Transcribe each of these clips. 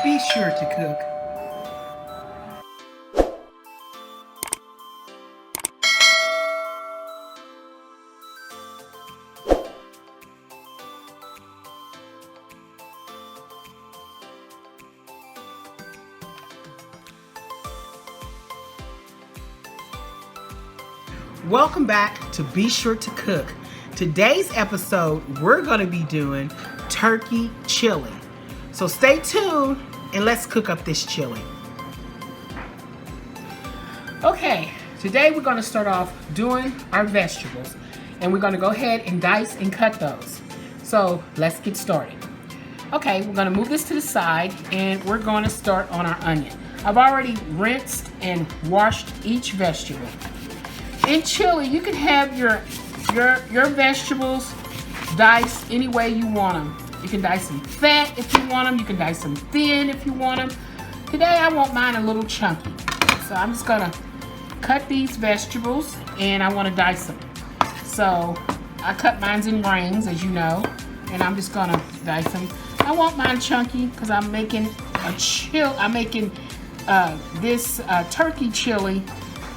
Be sure to cook. Welcome back to Be Sure to Cook. Today's episode, we're going to be doing turkey chili. So stay tuned and let's cook up this chili. Okay, today we're going to start off doing our vegetables. And we're going to go ahead and dice and cut those. So let's get started. Okay, we're going to move this to the side and we're going to start on our onion. I've already rinsed and washed each vegetable. In chili, you can have your vegetables diced any way you want them. You can dice them fat if you want them. You can dice them thin if you want them. Today, I want mine a little chunky. So I'm just going to cut these vegetables and I want to dice them. So I cut mine in rings, as you know, and I'm just going to dice them. I want mine chunky because I'm making this turkey chili.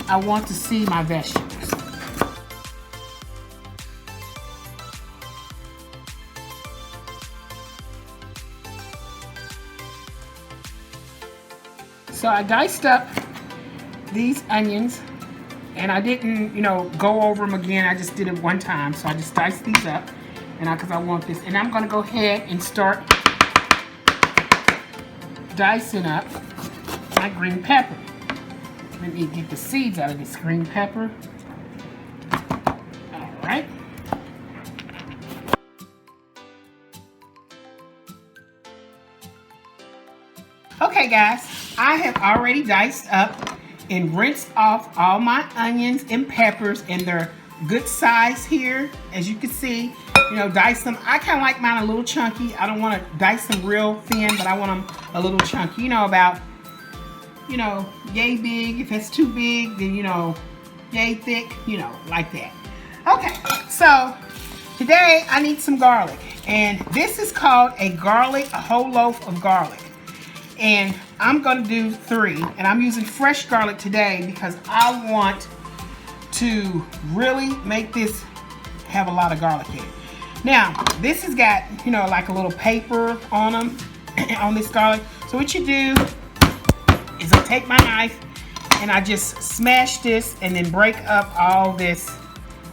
I want to see my vegetables. So I diced up these onions and I didn't, go over them again. I just did it one time. So I just diced these up and because I want this. And I'm going to go ahead and start dicing up my green pepper. Let me get the seeds out of this green pepper. All right. Okay, guys, I have already diced up and rinsed off all my onions and peppers, and they're good size here, as you can see. Dice them. I kind of like mine a little chunky. I don't want to dice them real thin, but I want them a little chunky. About yay big. If it's too big, then, yay thick, like that. Okay, so today I need some garlic. And this is called a whole loaf of garlic. And I'm going to do 3. And I'm using fresh garlic today because I want to really make this have a lot of garlic in it. Now, this has got, like a little paper on them, on this garlic. So what you do is I take my knife and I just smash this and then break up all this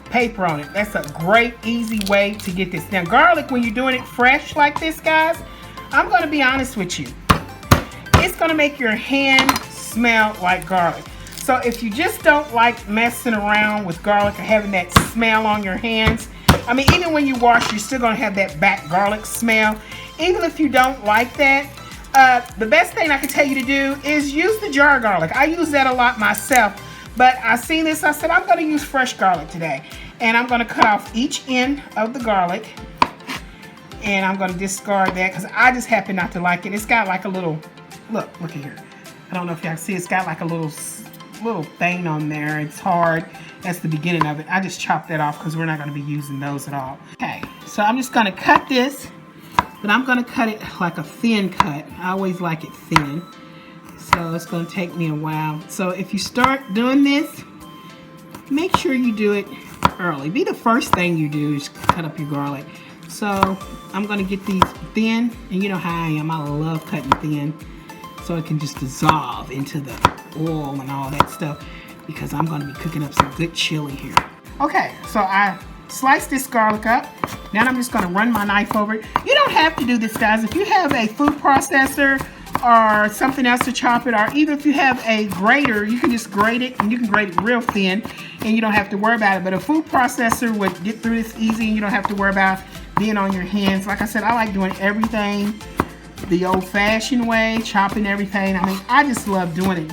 paper on it. That's a great, easy way to get this. Now, garlic, when you're doing it fresh like this, guys, I'm going to be honest with you. It's going to make your hand smell like garlic. So if you just don't like messing around with garlic or having that smell on your hands, even when you wash, you're still going to have that back garlic smell. Even if you don't like that, the best thing I can tell you to do is use the jar garlic. I use that a lot myself, but I seen this, I said I'm going to use fresh garlic today. And I'm going to cut off each end of the garlic. And I'm going to discard that because I just happen not to like it. It's got like a little, look at here. I don't know if y'all can see, it's got like a little thing on there. It's hard. That's the beginning of it. I just chopped that off because we're not going to be using those at all. Okay, so I'm just going to cut this. But I'm going to cut it like a thin cut. I always like it thin. So it's going to take me a while. So if you start doing this, make sure you do it early. Be the first thing you do is cut up your garlic. So I'm going to get these thin. And you know how I am. I love cutting thin. So it can just dissolve into the oil and all that stuff. Because I'm going to be cooking up some good chili here. Okay, so I slice this garlic up. Now I'm just going to run my knife over it. You don't have to do this, guys. If you have a food processor or something else to chop it, or even if you have a grater, you can just grate it, and you can grate it real thin, and you don't have to worry about it. But a food processor would get through this easy, and you don't have to worry about being on your hands. Like I said, I like doing everything the old-fashioned way, chopping everything. I just love doing it,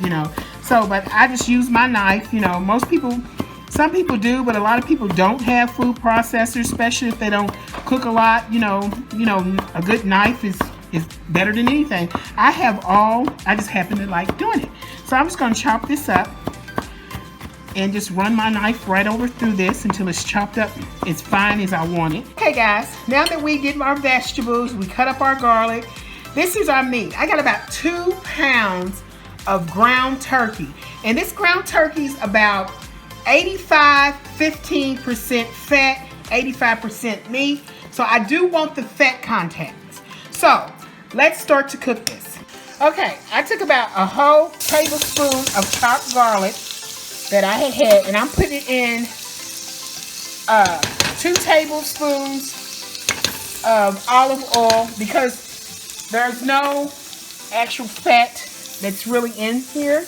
So, but I just use my knife. Some people do, but a lot of people don't have food processors, especially if they don't cook a lot. A good knife is better than anything. I just happen to like doing it. So I'm just going to chop this up and just run my knife right over through this until it's chopped up as fine as I want it. Okay, guys, now that we get our vegetables, we cut up our garlic, this is our meat. I got about 2 pounds of ground turkey. And this ground turkey is about 15% fat, 85% meat. So I do want the fat content. So let's start to cook this. Okay, I took about a whole tablespoon of chopped garlic that I had, and I'm putting it in 2 tablespoons of olive oil because there's no actual fat that's really in here.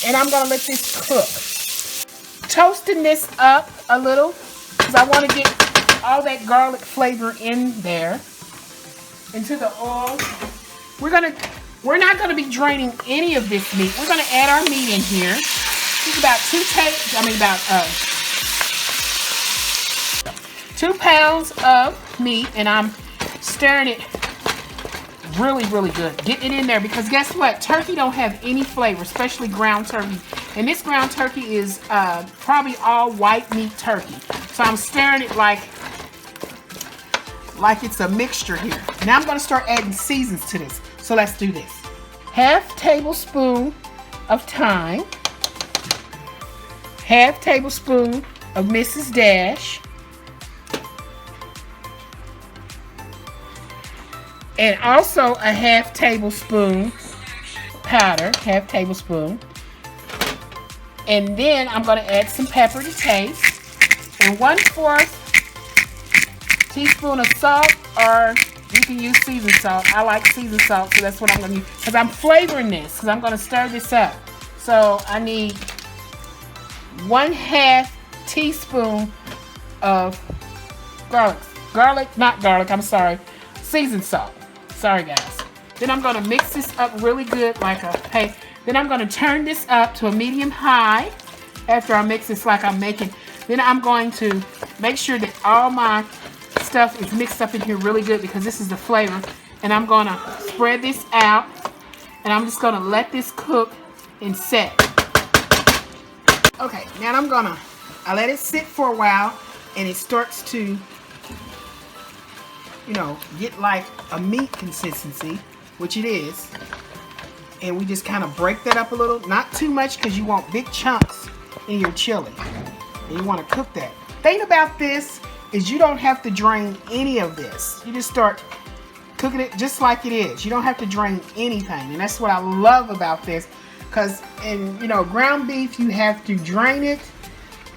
And I'm gonna let this cook. Toasting this up a little because I want to get all that garlic flavor in there into the oil. We're not gonna be draining any of this meat. We're gonna add our meat in here. It's about 2 pounds of meat, and I'm stirring it really, really good. Getting it in there because guess what? Turkey don't have any flavor, especially ground turkey. And this ground turkey is probably all white meat turkey. So I'm stirring it like it's a mixture here. Now I'm going to start adding seasons to this. So let's do this. Half tablespoon of thyme. Half tablespoon of Mrs. Dash. And also a half tablespoon powder, half tablespoon. And then I'm going to add some pepper to taste. And 1/4 teaspoon of salt, or you can use seasoned salt. I like seasoned salt, so that's what I'm going to use. Because I'm flavoring this, because I'm going to stir this up. So I need 1/2 teaspoon of seasoned salt. Sorry guys. Then I'm going to mix this up really good like a paste. Then I'm going to turn this up to a medium high after I mix this like I'm making. Then I'm going to make sure that all my stuff is mixed up in here really good because this is the flavor. And I'm going to spread this out, and I'm just going to let this cook and set. Okay, now I let it sit for a while, and it starts to, get like a meat consistency, which it is. And we just kind of break that up a little, not too much because you want big chunks in your chili. And you want to cook that. Thing about this is you don't have to drain any of this. You just start cooking it just like it is. You don't have to drain anything. And that's what I love about this. Because in, ground beef, you have to drain it.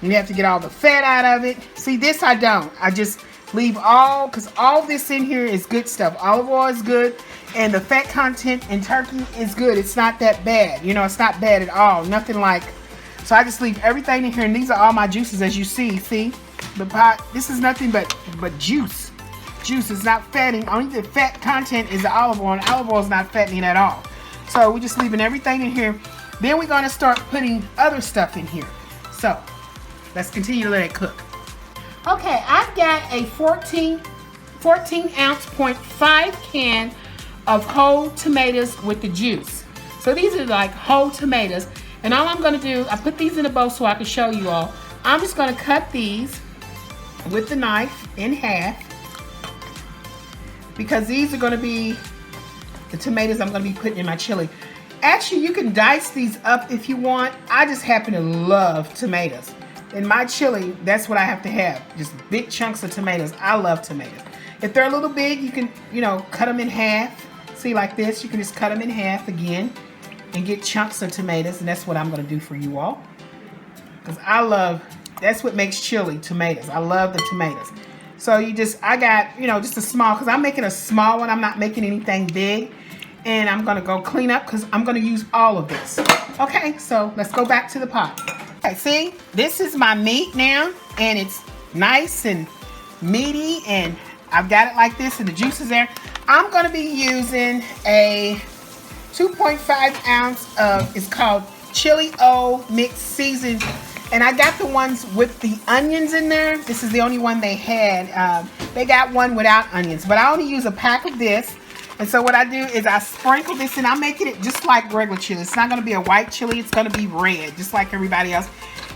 You have to get all the fat out of it. See, this I don't. I just leave all, because all this in here is good stuff. Olive oil is good, and the fat content in turkey is good. It's not that bad. It's not bad at all. Nothing like, so I just leave everything in here, and these are all my juices as you see. See? The pot, this is nothing but juice. Juice is not fattening. Only the fat content is the olive oil, and olive oil is not fattening at all. So we're just leaving everything in here. Then we're going to start putting other stuff in here. So let's continue to let it cook. Okay, I've got a 14 ounce 0.5 can of whole tomatoes with the juice. So these are like whole tomatoes. And all I'm going to do, I put these in a bowl so I can show you all. I'm just going to cut these with the knife in half, because these are going to be the tomatoes I'm going to be putting in my chili. Actually, you can dice these up if you want. I just happen to love tomatoes. In my chili, that's what I have to have. Just big chunks of tomatoes. I love tomatoes. If they're a little big, you can, cut them in half. See, like this, you can just cut them in half again and get chunks of tomatoes. And that's what I'm going to do for you all. Because that's what makes chili, tomatoes. I love the tomatoes. So I got, just a small, because I'm making a small one. I'm not making anything big. And I'm going to go clean up because I'm going to use all of this. Okay, so let's go back to the pot. Okay, see, this is my meat now, and it's nice and meaty, and I've got it like this, and the juice is there. I'm going to be using a 2.5 ounce of, it's called Chilli O mixed season, and I got the ones with the onions in there. This is the only one they had. They got one without onions, but I only use a pack of this. And so what I do is I sprinkle this, and I'm making it just like regular chili. It's not going to be a white chili. It's going to be red, just like everybody else.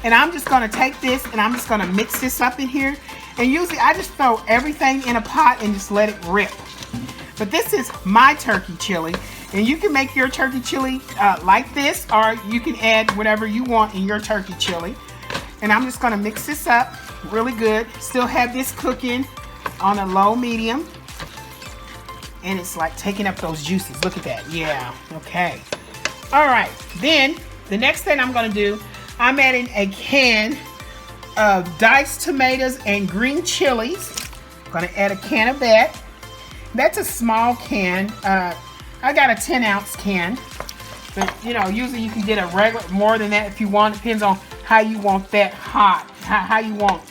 And I'm just going to take this, and I'm just going to mix this up in here. And usually I just throw everything in a pot and just let it rip. But this is my turkey chili. And you can make your turkey chili like this, or you can add whatever you want in your turkey chili. And I'm just gonna mix this up really good. Still have this cooking on a low medium. And it's like taking up those juices. Look at that. Yeah, okay. All right, then the next thing I'm gonna do, I'm adding a can of diced tomatoes and green chilies. I'm gonna add a can of that. That's a small can. I got a 10-ounce can, but you know, usually you can get a regular, more than that if you want. Depends on how you want that hot, how you want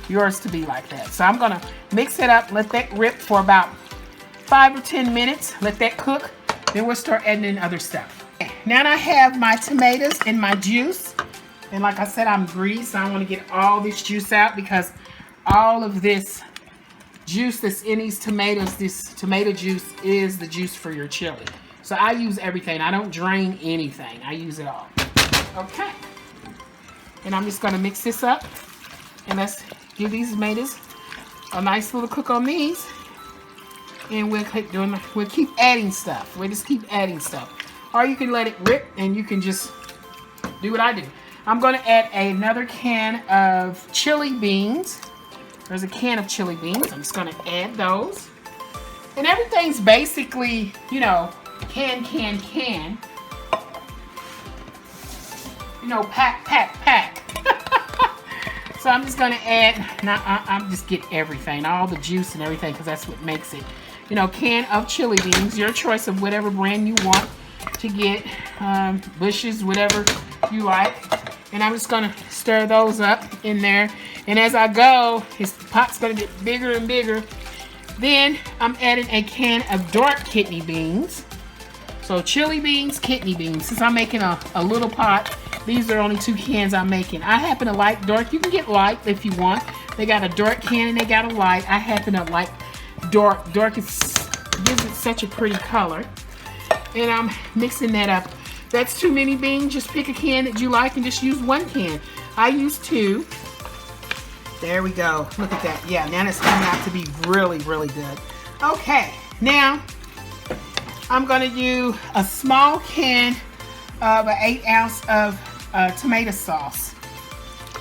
yours to be like that. So I'm gonna mix it up, let that rip for about 5 or 10 minutes, let that cook, then we'll start adding in other stuff. Now I have my tomatoes and my juice, and like I said, I'm greedy, so I want to get all this juice out because all of this juice that's in these tomatoes, this tomato juice is the juice for your chili. So I use everything. I don't drain anything. I use it all. Okay. And I'm just going to mix this up. And let's give these tomatoes a nice little cook on these. And we'll keep adding stuff. We'll just keep adding stuff. Or you can let it rip and you can just do what I do. I'm going to add another can of chili beans. There's a can of chili beans. I'm just going to add those. And everything's basically, you know, can. You know, pack. So I'm just going to add, now I'm just get everything, all the juice and everything, because that's what makes it. You know, can of chili beans, your choice of whatever brand you want to get, Bush's, whatever you like. And I'm just going to stir those up in there. And as I go, the pot's going to get bigger and bigger. Then I'm adding a can of dark kidney beans. So chili beans, kidney beans. Since I'm making a little pot, these are only 2 cans I'm making. I happen to like dark. You can get light if you want. They got a dark can and they got a light. I happen to like dark. Dark gives it such a pretty color. And I'm mixing that up. That's too many beans. Just pick a can that you like and just use 1 can. I use 2. There we go. Look at that. Yeah, now it's coming out to be really, really good. Okay, now I'm going to use a small can of an 8-ounce of tomato sauce.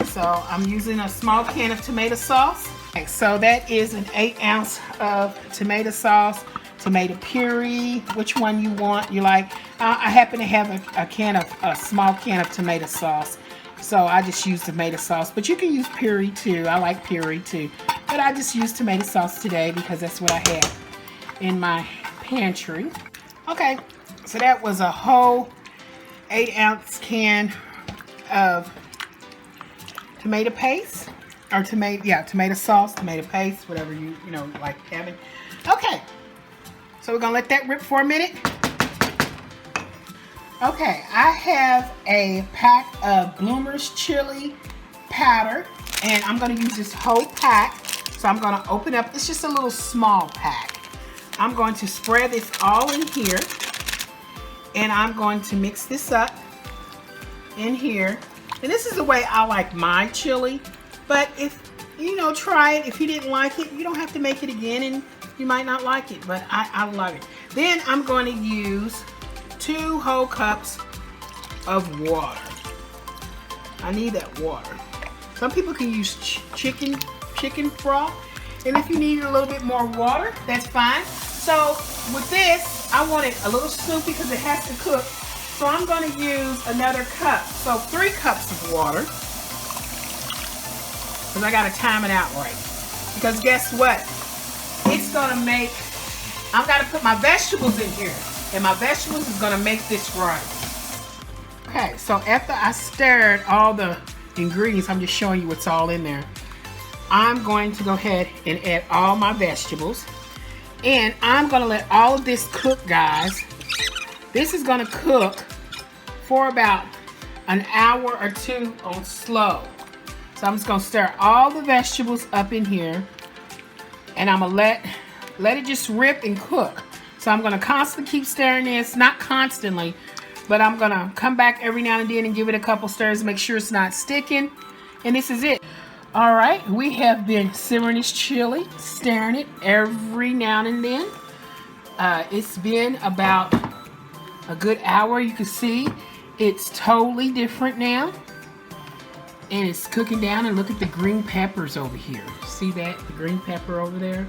So I'm using a small can of tomato sauce. Okay, so that is an 8-ounce of tomato sauce. Tomato puree, which one you want. You like, I happen to have a small can of tomato sauce, so I just use tomato sauce, but you can use puree too. I like puree too, but I just use tomato sauce today because that's what I had in my pantry. Okay, so that was a whole 8-ounce can of tomato paste, or tomato sauce, tomato paste, whatever you like having. Okay. So we're going to let that rip for a minute. Okay, I have a pack of Bloemer's chili powder, and I'm going to use this whole pack. So I'm going to open up, it's just a little small pack. I'm going to spread this all in here, and I'm going to mix this up in here. And this is the way I like my chili, but if, try it. If you didn't like it, you don't have to make it again, and you might not like it, but I love it. Then I'm going to use 2 whole cups of water. I need that water. Some people can use chicken broth, and if you need a little bit more water, that's fine. So with this, I want it a little soupy because it has to cook. So I'm going to use another cup. So 3 cups of water, because I got to time it out right. Because guess what? It's going to make, I've got to put my vegetables in here. And my vegetables is going to make this right. Okay, so after I stirred all the ingredients, I'm just showing you what's all in there. I'm going to go ahead and add all my vegetables. And I'm going to let all of this cook, guys. This is going to cook for about an hour or 2 on slow. So I'm just going to stir all the vegetables up in here. And I'm going to let it just rip and cook. So I'm going to constantly keep stirring this. Not constantly, but I'm going to come back every now and then and give it a couple stirs. Make sure it's not sticking. And this is it. All right, we have been simmering this chili, stirring it every now and then. It's been about a good hour. You can see it's totally different now. And it's cooking down, and look at the green peppers over here. See that? The green pepper over there?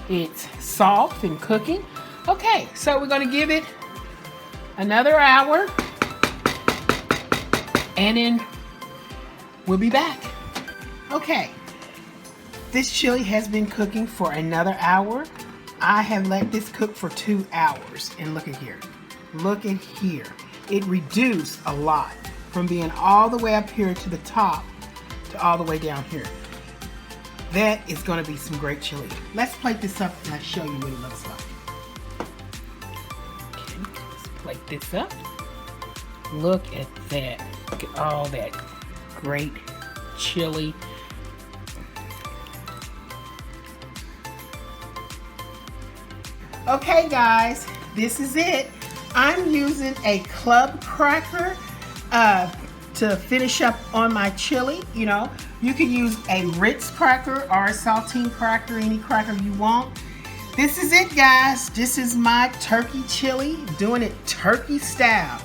It's soft and cooking. Okay, so we're gonna give it another hour, and then we'll be back. Okay, this chili has been cooking for another hour. I have let this cook for 2 hours, and look at here. Look at here. It reduced a lot from being all the way up here to the top to all the way down here. That is going to be some great chili. Let's plate this up and I'll show you what it looks like. Okay, let's plate this up. Look at that. Look at all that great chili. Okay guys, this is it. I'm using a club cracker to finish up on my chili. You know, you can use a Ritz cracker or a saltine cracker, any cracker you want. This is it guys. This is my turkey chili, doing it turkey style.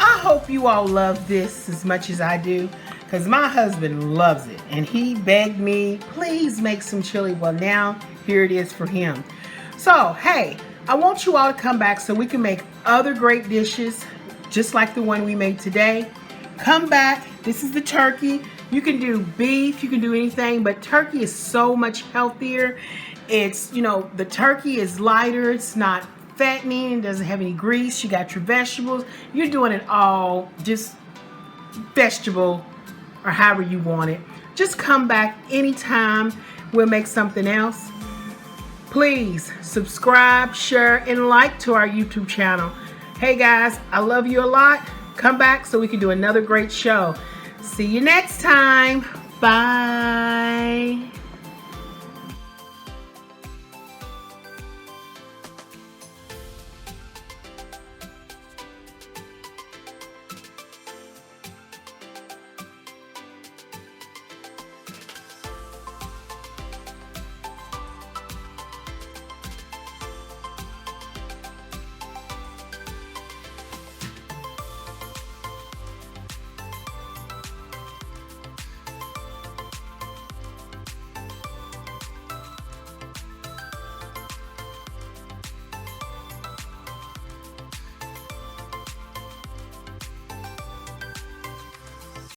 I hope you all love this as much as I do, because my husband loves it and he begged me, please make some chili. Well, now here it is for him. So hey, I want you all to come back so we can make other great dishes just like the one we made today. Come back. This is the turkey. You can do beef, you can do anything, but turkey is so much healthier. It's, you know, the turkey is lighter, it's not fattening, it doesn't have any grease. You got your vegetables. You're doing it all just vegetable or however you want it. Just come back anytime. We'll make something else. Please subscribe, share, and like to our YouTube channel. Hey guys, I love you a lot. Come back so we can do another great show. See you next time. Bye.